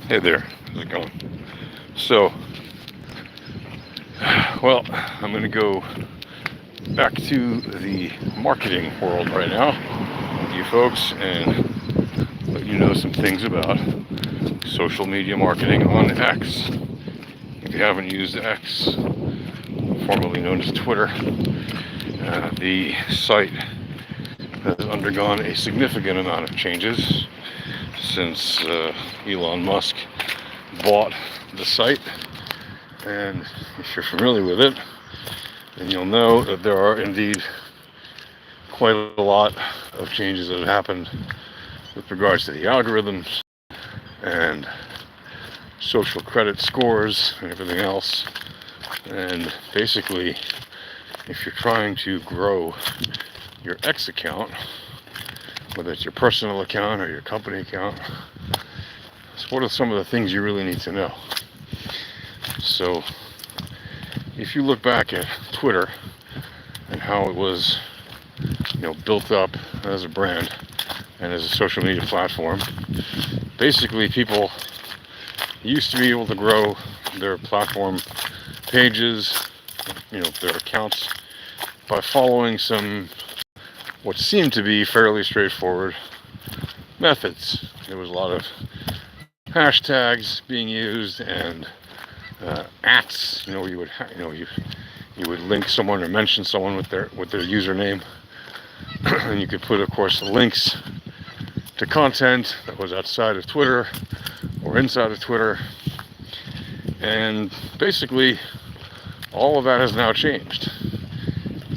Hey there, how's it going? So, well, I'm going to go back to the marketing world right now with you folks and let you know some things about social media marketing on X. If you haven't used X, formerly known as Twitter, the site has undergone a significant amount of changes since Elon Musk bought the site. And if you're familiar with it, then you'll know that there are indeed quite a lot of changes that have happened with regards to the algorithms and social credit scores and everything else. And basically, if you're trying to grow your X account, whether it's your personal account or your company account, so what are some of the things you really need to know? So, if you look back at Twitter and how it was, built up as a brand and as a social media platform, basically people used to be able to grow their platform pages, their accounts, by following some what seemed to be fairly straightforward methods. There was a lot of hashtags being used and ats, where you would link someone or mention someone with their username, and you could put, of course, links to content that was outside of Twitter or inside of Twitter, and basically all of that has now changed.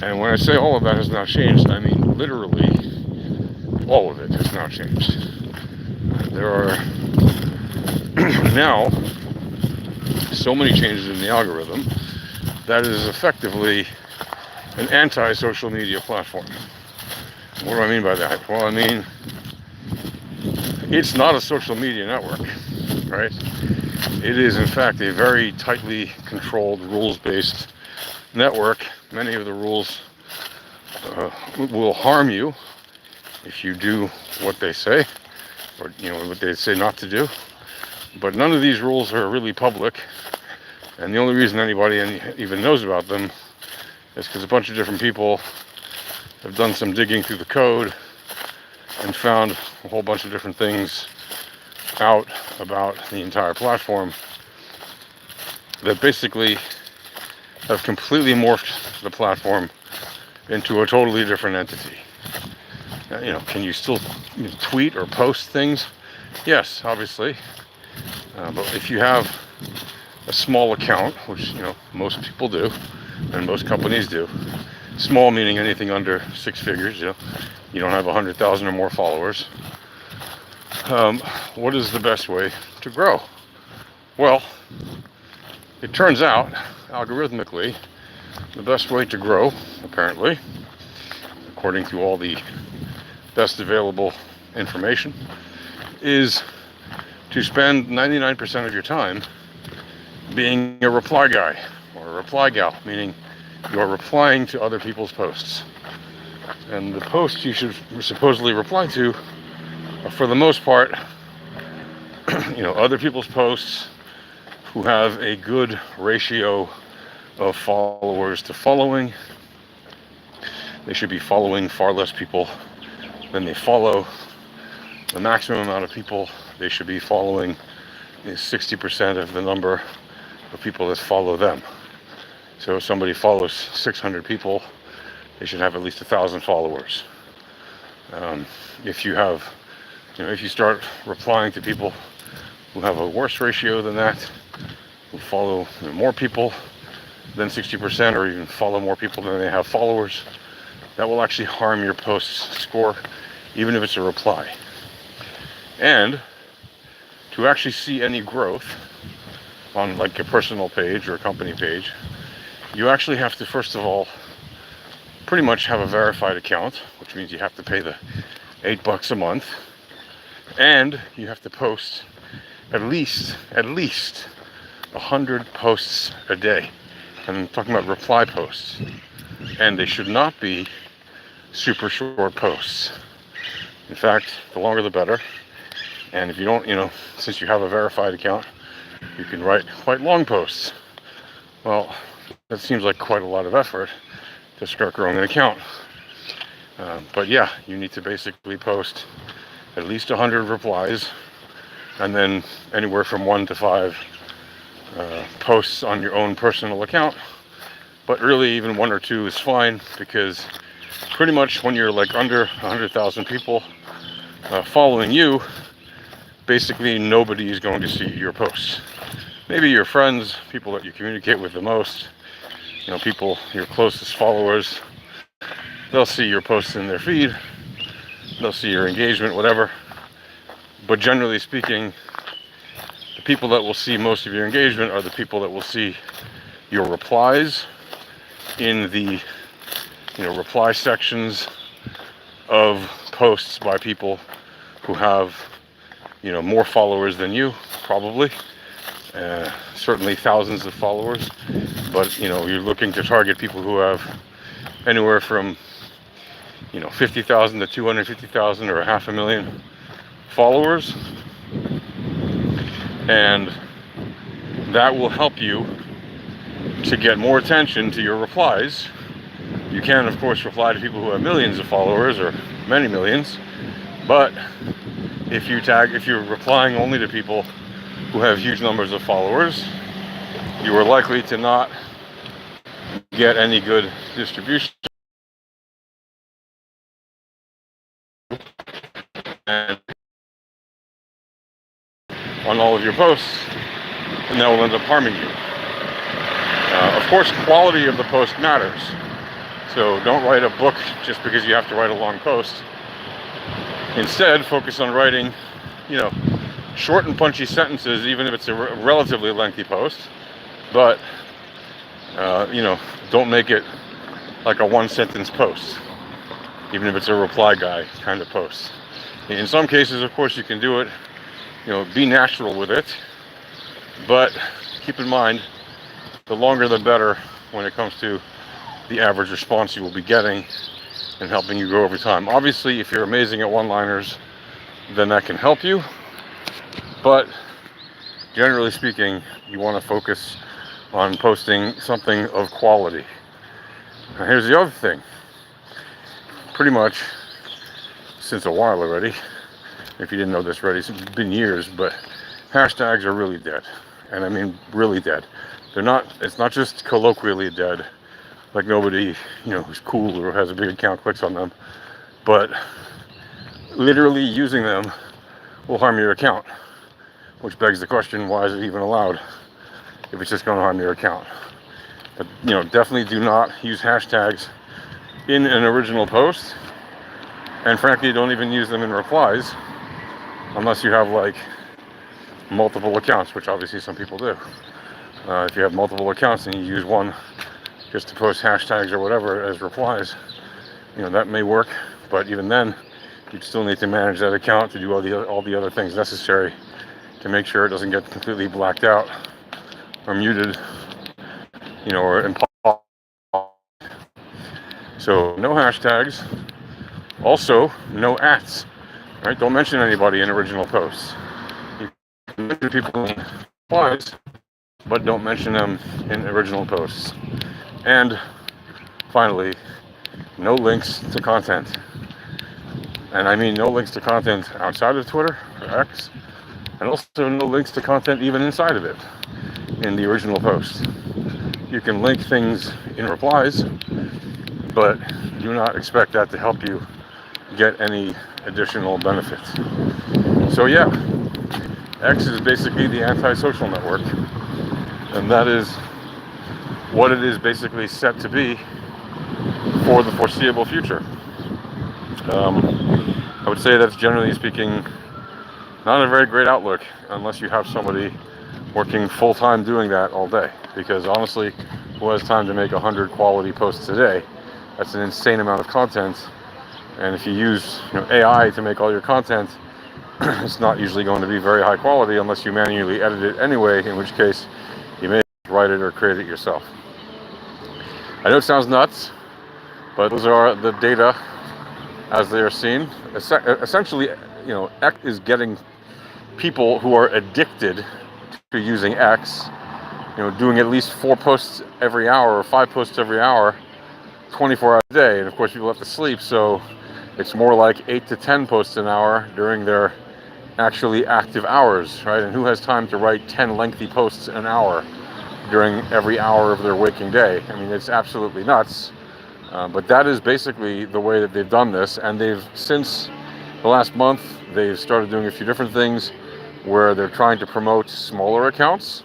And when I say all of that has now changed, I mean literally all of it has now changed. There are now so many changes in the algorithm that it is effectively an anti-social media platform. What do I mean by that? Well, I mean, it's not a social media network, right? It is, in fact, a very tightly controlled, rules-based network. Many of the rules will harm you if you do what they say, or what they say not to do. But none of these rules are really public, and the only reason anybody even knows about them is because a bunch of different people have done some digging through the code and found a whole bunch of different things out about the entire platform that basically have completely morphed the platform into a totally different entity. Now, can you still tweet or post things? Yes, obviously. But if you have a small account, which most people do, and most companies do, small meaning anything under six figures, you don't have 100,000 or more followers. What is the best way to grow? Well, it turns out, algorithmically, the best way to grow, apparently, according to all the best available information, is to spend 99% of your time being a reply guy or a reply gal, meaning you're replying to other people's posts. And the posts you should supposedly reply to are, for the most part, other people's posts who have a good ratio of followers to following. They should be following far less people than they follow. The maximum amount of people they should be following is 60% of the number of people that follow them. So if somebody follows 600 people, they should have at least 1,000 followers. If you start replying to people who have a worse ratio than that, who follow more people than 60%, or even follow more people than they have followers, that will actually harm your post's score, even if it's a reply. And to actually see any growth on like a personal page or a company page, you actually have to, first of all, pretty much have a verified account, which means you have to pay the $8 a month, and you have to post at least 100 posts a day. And I'm talking about reply posts, and they should not be super short posts. In fact, the longer the better. And if you don't, since you have a verified account, you can write quite long posts. Well, that seems like quite a lot of effort to start growing an account. But yeah, you need to basically post at least 100 replies, and then anywhere from 1 to 5 posts on your own personal account. But really, even 1 or 2 is fine, because pretty much when you're like under 100,000 people following you, basically nobody is going to see your posts. Maybe your friends, people that you communicate with the most, people, your closest followers, they'll see your posts in their feed, they'll see your engagement, whatever. But generally speaking, the people that will see most of your engagement are the people that will see your replies in the reply sections of posts by people who have more followers than you, probably. Certainly thousands of followers, but you're looking to target people who have anywhere from 50,000 to 250,000 or 500,000 followers, and that will help you to get more attention to your replies. You can, of course, reply to people who have millions of followers or many millions, but if you're replying only to people who have huge numbers of followers, you are likely to not get any good distribution and on all of your posts, and that will end up harming you. Of course, quality of the post matters. So don't write a book just because you have to write a long post. Instead, focus on writing, short and punchy sentences, even if it's a relatively lengthy post. But, don't make it like a one-sentence post, even if it's a reply guy kind of post. In some cases, of course, you can do it, be natural with it. But keep in mind, the longer the better when it comes to the average response you will be getting and helping you grow over time. Obviously, if you're amazing at one-liners, then that can help you. But generally speaking, you want to focus on posting something of quality. Now, here's the other thing. Pretty much since a while already, if you didn't know this already, it's been years, but hashtags are really dead. And I mean really dead. It's not just colloquially dead, like nobody, who's cool or has a big account clicks on them, but literally using them will harm your account, which begs the question, why is it even allowed if it's just going to harm your account? But, definitely do not use hashtags in an original post, and frankly, don't even use them in replies, unless you have, like, multiple accounts, which obviously some people do. If you have multiple accounts and you use one just to post hashtags or whatever as replies, that may work, but even then, you'd still need to manage that account to do all the other things necessary to make sure it doesn't get completely blacked out or muted, or impossible. So no hashtags. Also, no ats. Right? Don't mention anybody in original posts. You can mention people in replies, but don't mention them in original posts. And finally, no links to content. And I mean no links to content outside of Twitter or X, and also no links to content even inside of it in the original post. You can link things in replies, but do not expect that to help you get any additional benefits. So yeah, X is basically the anti-social network, and that is what it is basically set to be for the foreseeable future. I would say that's, generally speaking, not a very great outlook unless you have somebody working full-time doing that all day. Because honestly, who has time to make 100 quality posts a day? That's an insane amount of content. And if you use AI to make all your content, it's not usually going to be very high quality unless you manually edit it anyway, in which case you may write it or create it yourself. I know it sounds nuts, but those are the data as they are seen. Essentially, X is getting people who are addicted to using X, doing at least 4 posts every hour or 5 posts every hour, 24 hours a day. And of course, people have to sleep, so it's more like 8 to 10 posts an hour during their actually active hours, right? And who has time to write 10 lengthy posts an hour during every hour of their waking day? I mean, it's absolutely nuts. But that is basically the way that they've done this. And they've, since the last month, they've started doing a few different things where they're trying to promote smaller accounts.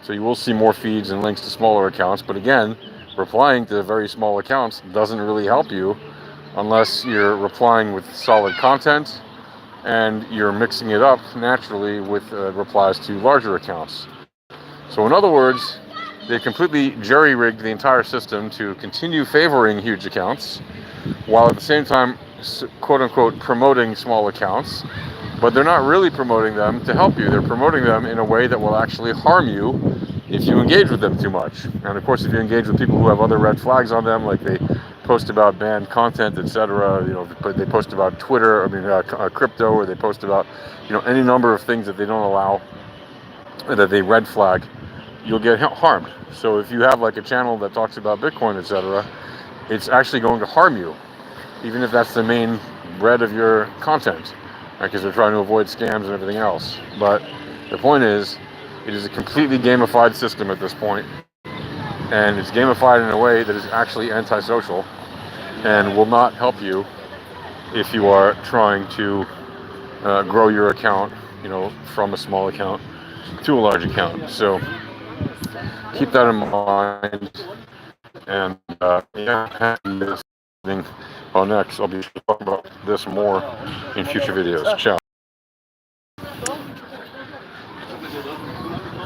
So you will see more feeds and links to smaller accounts. But again, replying to very small accounts doesn't really help you unless you're replying with solid content and you're mixing it up naturally with replies to larger accounts. So in other words, they completely jerry-rigged the entire system to continue favoring huge accounts while at the same time, quote-unquote, promoting small accounts. But they're not really promoting them to help you. They're promoting them in a way that will actually harm you if you engage with them too much. And of course, if you engage with people who have other red flags on them, like they post about banned content, etc., they post about Twitter, crypto, or they post about, any number of things that they don't allow, that they red flag, you'll get harmed. So if you have like a channel that talks about Bitcoin, etc., it's actually going to harm you, even if that's the main bread of your content, right? Because they're trying to avoid scams and everything else. But the point is, it is a completely gamified system at this point, and it's gamified in a way that is actually antisocial and will not help you if you are trying to grow your account, from a small account to a large account. So keep that in mind. And next I'll be talking about this more in future videos. Ciao.